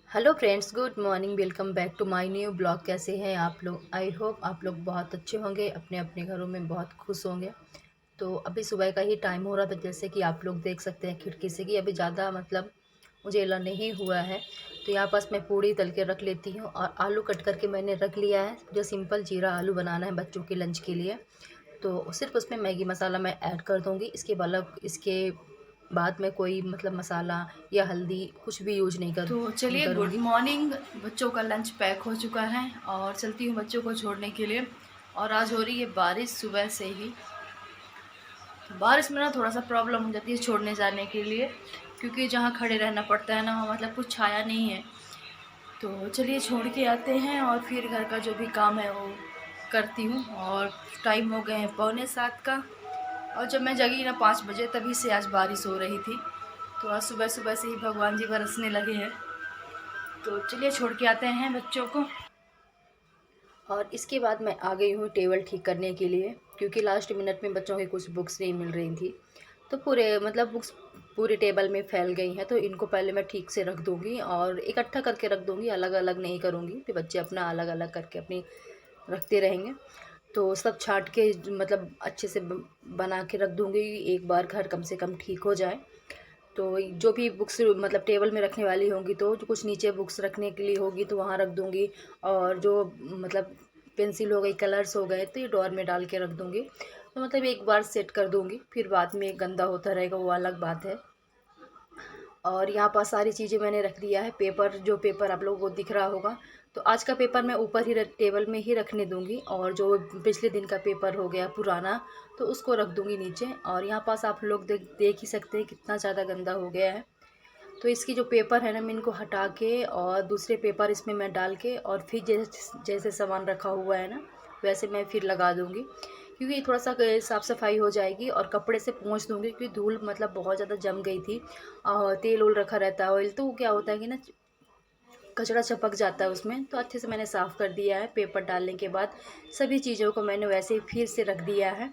Hello friends, good morning. Welcome back to my new blog. कैसे हैं आप लोग? आई होप आप लोग बहुत अच्छे होंगे, अपने अपने घरों में बहुत खुश होंगे। तो अभी सुबह का ही टाइम हो रहा था, जैसे कि आप लोग देख सकते हैं खिड़की से कि अभी ज़्यादा उजेला नहीं हुआ है। तो यहाँ पास मैं पूड़ी तल के रख लेती हूँ और आलू कट करके मैंने रख लिया है। जो सिंपल जीरा आलू बनाना है बच्चों के लंच के लिए, तो सिर्फ उसमें मैगी मसाला मैं ऐड कर दूँगी। इसके बाद मैं कोई मसाला या हल्दी कुछ भी यूज नहीं तो चलिए, गुड करूँगी। मॉर्निंग। बच्चों का लंच पैक हो चुका है और चलती हूँ बच्चों को छोड़ने के लिए। और आज हो रही है बारिश सुबह से ही। बारिश में ना थोड़ा सा प्रॉब्लम हो जाती है छोड़ने जाने के लिए, क्योंकि जहाँ खड़े रहना पड़ता है ना, वहाँ कुछ छाया नहीं है। तो चलिए छोड़ के आते हैं और फिर घर का जो भी काम है वो करती हूँ। और टाइम हो गए हैं 6:45 का। और जब मैं जगी ना 5 बजे, तभी से आज बारिश हो रही थी। तो आज सुबह सुबह से ही भगवान जी बरसने लगे हैं। तो चलिए छोड़ के आते हैं बच्चों को। और इसके बाद मैं आ गई हूँ टेबल ठीक करने के लिए, क्योंकि लास्ट मिनट में बच्चों की कुछ बुक्स नहीं मिल रही थी। तो बुक्स पूरे टेबल में फैल गई हैं, तो इनको पहले मैं ठीक से रख दूँगी और इकट्ठा करके रख दूँगी, अलग अलग नहीं करूँगी। फिर बच्चे अपना अलग अलग करके अपनी रखते रहेंगे। तो सब छाँट के अच्छे से बना के रख दूँगी, एक बार घर कम से कम ठीक हो जाए। तो जो भी बुक्स टेबल में रखने वाली होंगी, तो जो कुछ नीचे बुक्स रखने के लिए होगी तो वहाँ रख दूँगी। और जो पेंसिल हो गई, कलर्स हो गए, तो ये ड्रॉअर में डाल के रख दूँगी। तो एक बार सेट कर दूँगी, फिर बाद में गंदा होता रहेगा, वो अलग बात है। और यहाँ पर सारी चीज़ें मैंने रख दिया है। जो पेपर आप लोगों को दिख रहा होगा, तो आज का पेपर मैं ऊपर ही टेबल में ही रखने दूँगी। और जो पिछले दिन का पेपर हो गया पुराना, तो उसको रख दूँगी नीचे। और यहाँ पास आप लोग देख ही सकते हैं कितना ज़्यादा गंदा हो गया है। तो इसकी जो पेपर है ना, मैं इनको हटा के और दूसरे पेपर इसमें मैं डाल के और फिर जैसे जैसे सामान रखा हुआ है ना, वैसे मैं फिर लगा दूँगी। क्योंकि थोड़ा सा साफ़ सफाई हो जाएगी और कपड़े से पोंछ दूँगी, क्योंकि धूल बहुत ज़्यादा जम गई थी। और तेल उल रखा रहता है, ऑयल, तो क्या होता है कि ना कचरा चिपक जाता है उसमें। तो अच्छे से मैंने साफ़ कर दिया है। पेपर डालने के बाद सभी चीज़ों को मैंने वैसे ही फिर से रख दिया है।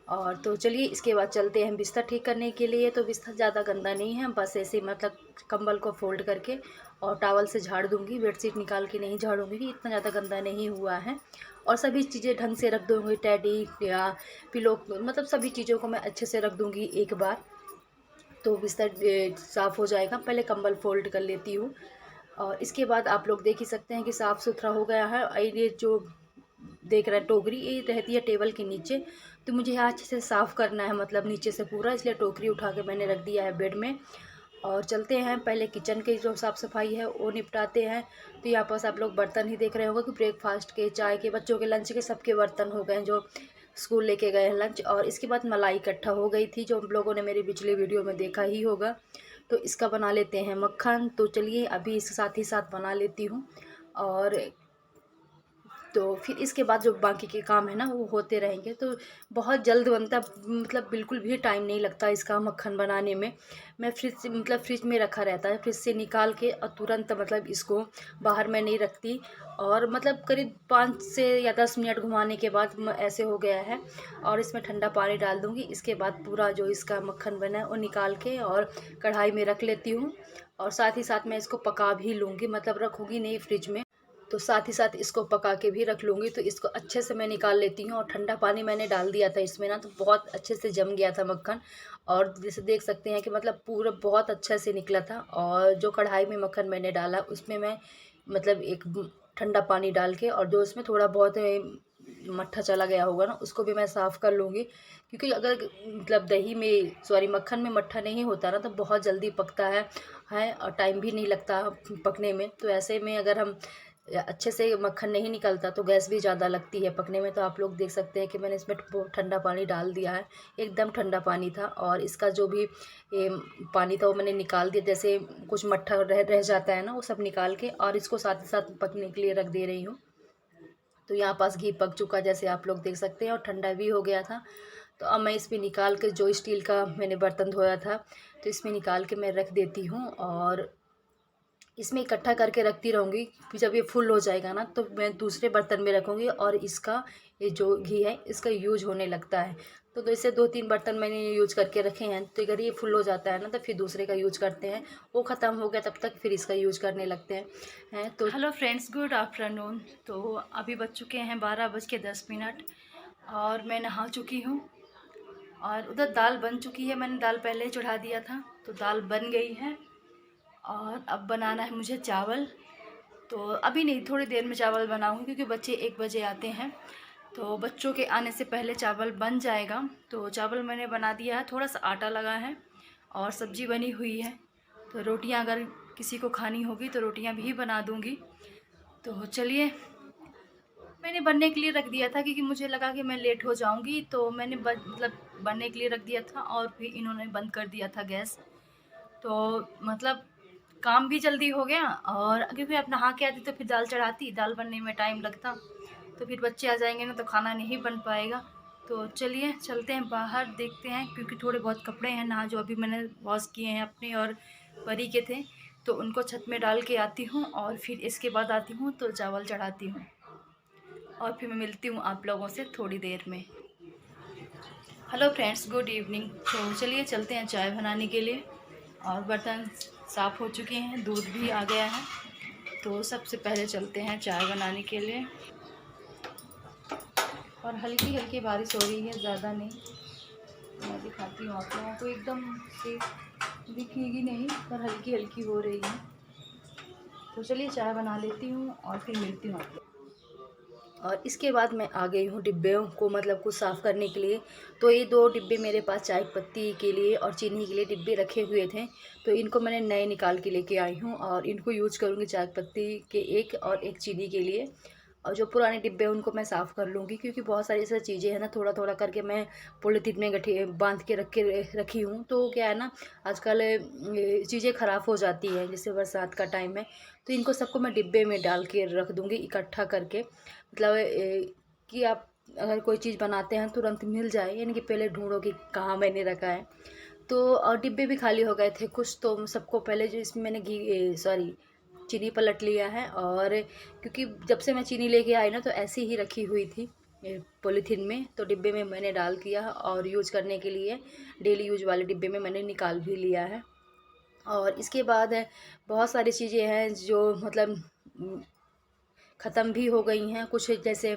और तो चलिए इसके बाद चलते हैं बिस्तर ठीक करने के लिए। तो बिस्तर ज़्यादा गंदा नहीं है, बस ऐसे ही कंबल को फ़ोल्ड करके और टॉवल से झाड़ दूँगी। बेडशीट निकाल के नहीं झाड़ूँगी, कि इतना ज़्यादा गंदा नहीं हुआ है। और सभी चीज़ें ढंग से रख दूँगी, टेडी या पिलो, सभी चीज़ों को मैं अच्छे से रख दूँगी एक बार। तो बिस्तर साफ़ हो जाएगा। पहले कंबल फ़ोल्ड कर लेती हूँ। और इसके बाद आप लोग देख ही सकते हैं कि साफ़ सुथरा हो गया है। और ये जो देख रहे हैं टोकरी, ये रहती है टेबल के नीचे। तो मुझे यहाँ अच्छे से साफ़ करना है, नीचे से पूरा, इसलिए टोकरी उठा के मैंने रख दिया है बेड में। और चलते हैं पहले किचन की जो साफ़ सफाई है वो निपटाते हैं। तो यहाँ पास आप लोग बर्तन ही देख रहे होंगे कि ब्रेकफास्ट के, चाय के, बच्चों के लंच के सबके बर्तन हो गए हैं, जो स्कूल लेके गए हैं लंच। और इसके बाद मलाई इकट्ठा हो गई थी, जो हम लोगों ने मेरी पिछली वीडियो में देखा ही होगा। तो इसका बना लेते हैं मक्खन। तो चलिए अभी इसके साथ ही साथ बना लेती हूँ। और तो फिर इसके बाद जो बाकी के काम है ना, वो होते रहेंगे। तो बहुत जल्द बनता है, बिल्कुल भी टाइम नहीं लगता इसका मक्खन बनाने में। मैं फ्रिज में रखा रहता है, फ्रिज से निकाल के और तुरंत इसको बाहर में नहीं रखती। और करीब 5 से या 10 मिनट घुमाने के बाद ऐसे हो गया है। और इसमें ठंडा पानी डाल दूँगी। इसके बाद पूरा जो इसका मक्खन बना है वो निकाल के और कढ़ाई में रख लेती हूँ। और साथ ही साथ मैं इसको पका भी लूँगी, रखूँगी नहीं फ्रिज में। तो साथ ही साथ इसको पका के भी रख लूँगी। तो इसको अच्छे से मैं निकाल लेती हूँ। और ठंडा पानी मैंने डाल दिया था इसमें ना, तो बहुत अच्छे से जम गया था मक्खन। और जैसे देख सकते हैं कि पूरा बहुत अच्छे से निकला था। और जो कढ़ाई में मक्खन मैंने डाला, उसमें मैं एक ठंडा पानी डाल के, और जो उसमें थोड़ा बहुत मट्ठा चला गया होगा ना, उसको भी मैं साफ़ कर लूँगी। क्योंकि अगर दही में, सॉरी, मक्खन में मट्ठा नहीं होता ना, तो बहुत जल्दी पकता है और टाइम भी नहीं लगता पकने में। तो ऐसे में अगर हम अच्छे से मक्खन नहीं निकलता, तो गैस भी ज़्यादा लगती है पकने में। तो आप लोग देख सकते हैं कि मैंने इसमें ठंडा पानी डाल दिया है। एकदम ठंडा पानी था। और इसका जो भी पानी था वो मैंने निकाल दिया। जैसे कुछ मट्ठा रह जाता है ना, वो सब निकाल के, और इसको साथ ही साथ पकने के लिए रख दे रही हूँ। तो यहाँ पास घी पक चुका, जैसे आप लोग देख सकते हैं, और ठंडा भी हो गया था। तो अब मैं इसमें निकाल के, जो स्टील का मैंने बर्तन धोया था, तो इसमें निकाल के मैं रख देती हूँ। और इसमें इकट्ठा करके रखती रहूँगी। फिर जब ये फुल हो जाएगा ना तो मैं दूसरे बर्तन में रखूँगी और इसका ये जो घी है इसका यूज होने लगता है। तो जैसे 2-3 बर्तन मैंने यूज करके रखे हैं, तो अगर ये फुल हो जाता है ना तो फिर दूसरे का यूज करते हैं। वो ख़त्म हो गया तब तक फिर इसका यूज करने लगते हैं तो हेलो फ्रेंड्स, गुड आफ्टरनून। तो अभी बज चुके हैं 12:10 और मैं नहा चुकी हूँ और उधर दाल बन चुकी है। मैंने दाल पहले ही चढ़ा दिया था, तो दाल बन गई है। और अब बनाना है मुझे चावल। तो अभी नहीं, थोड़ी देर में चावल बनाऊँगी क्योंकि बच्चे 1 बजे आते हैं, तो बच्चों के आने से पहले चावल बन जाएगा। तो चावल मैंने बना दिया है, थोड़ा सा आटा लगा है और सब्ज़ी बनी हुई है। तो रोटियां अगर किसी को खानी होगी तो रोटियां भी बना दूंगी। तो चलिए, मैंने बनने के लिए रख दिया था क्योंकि मुझे लगा कि मैं लेट हो जाऊंगी, तो मैंने मतलब बनने के लिए रख दिया था और फिर इन्होंने बंद कर दिया था गैस। तो मतलब काम भी जल्दी हो गया, और क्योंकि अब नहा के आती तो फिर दाल चढ़ाती, दाल बनने में टाइम लगता, तो फिर बच्चे आ जाएंगे ना तो खाना नहीं बन पाएगा। तो चलिए चलते हैं बाहर, देखते हैं, क्योंकि थोड़े बहुत कपड़े हैं ना जो अभी मैंने वॉश किए हैं अपने और परी के थे, तो उनको छत में डाल के आती हूँ और फिर इसके बाद आती हूँ तो चावल चढ़ाती हूँ और फिर मैं मिलती हूँ आप लोगों से थोड़ी देर में। Hello friends, good evening. तो चलिए चलते हैं चाय बनाने के लिए। और बर्तन साफ़ हो चुके हैं, दूध भी आ गया है, तो सबसे पहले चलते हैं चाय बनाने के लिए। और हल्की हल्की बारिश हो रही है, ज़्यादा नहीं। मैं दिखाती हूँ आप लोगों को, एकदम से दिखेगी नहीं पर हल्की हल्की हो रही है। तो चलिए चाय बना लेती हूँ और फिर मिलती हूँ आप लोग। और इसके बाद मैं आ गई हूँ डिब्बों को मतलब कुछ साफ़ करने के लिए। तो ये 2 डिब्बे मेरे पास चाय पत्ती के लिए और चीनी के लिए डिब्बे रखे हुए थे, तो इनको मैंने नए निकाल के लेके आई हूँ और इनको यूज करूँगी चाय पत्ती के एक और एक चीनी के लिए। और जो पुराने डिब्बे हैं उनको मैं साफ़ कर लूँगी, क्योंकि बहुत सारी ऐसी चीज़ें हैं ना, थोड़ा थोड़ा करके मैं पॉलीथीन में गठी बांध के रखी हूँ। तो क्या है ना, आजकल चीज़ें ख़राब हो जाती हैं, जैसे बरसात का टाइम है, तो इनको सबको मैं डिब्बे में डाल के रख दूँगी इकट्ठा करके। मतलब कि आप अगर कोई चीज़ बनाते हैं तुरंत मिल जाए, यानी कि पहले ढूंढो कि कहाँ मैंने रखा है। तो और डिब्बे भी खाली हो गए थे कुछ, तो सबको पहले जो इसमें मैंने चीनी पलट लिया है। और क्योंकि जब से मैं चीनी लेके आई ना तो ऐसी ही रखी हुई थी पॉलीथीन में, तो डिब्बे में मैंने डाल दिया और यूज़ करने के लिए डेली यूज वाले डिब्बे में मैंने निकाल भी लिया है। और इसके बाद है बहुत सारी चीज़ें हैं जो मतलब ख़त्म भी हो गई हैं। कुछ जैसे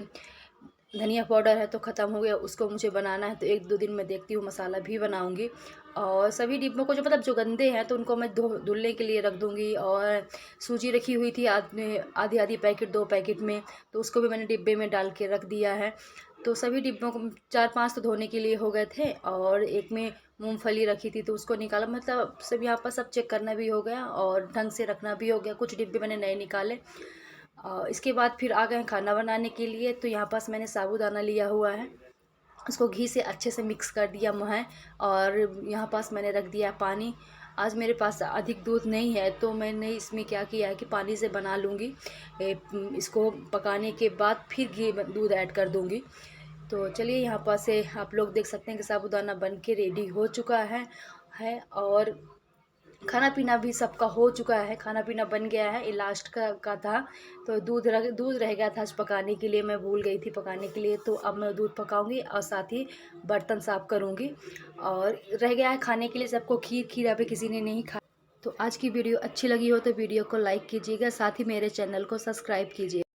धनिया पाउडर है तो ख़त्म हो गया, उसको मुझे बनाना है, तो 1-2 दिन में देखती हूँ मसाला भी बनाऊँगी। और सभी डिब्बों को जो मतलब जो गंदे हैं तो उनको मैं धुलने के लिए रख दूँगी। और सूजी रखी हुई थी आधी आधी पैकेट 2 पैकेट में, तो उसको भी मैंने डिब्बे में डाल के रख दिया है। तो सभी डिब्बों को 4-5 तो धोने के लिए हो गए थे, और एक में मूंगफली रखी थी तो उसको निकाला। मतलब सब यहाँ पर सब चेक करना भी हो गया और ढंग से रखना भी हो गया। कुछ डिब्बे मैंने नए निकाले। इसके बाद फिर आ गए खाना बनाने के लिए। तो यहाँ पास मैंने साबूदाना लिया हुआ है, उसको घी से अच्छे से मिक्स कर दिया है। और यहाँ पास मैंने रख दिया पानी। आज मेरे पास अधिक दूध नहीं है, तो मैंने इसमें क्या किया है कि पानी से बना लूँगी। इसको पकाने के बाद फिर दूध ऐड कर दूँगी। तो चलिए यहाँ पास से आप लोग देख सकते हैं कि साबूदाना बन के रेडी हो चुका है। और खाना पीना भी सबका हो चुका है, खाना पीना बन गया है। ये लास्ट का था, तो दूध रह गया था आज पकाने के लिए, मैं भूल गई थी पकाने के लिए। तो अब मैं दूध पकाऊंगी और साथ ही बर्तन साफ़ करूंगी। और रह गया है खाने के लिए सबको खीर अभी किसी ने नहीं खा। तो आज की वीडियो अच्छी लगी हो तो वीडियो को लाइक कीजिएगा, साथ ही मेरे चैनल को सब्सक्राइब कीजिए।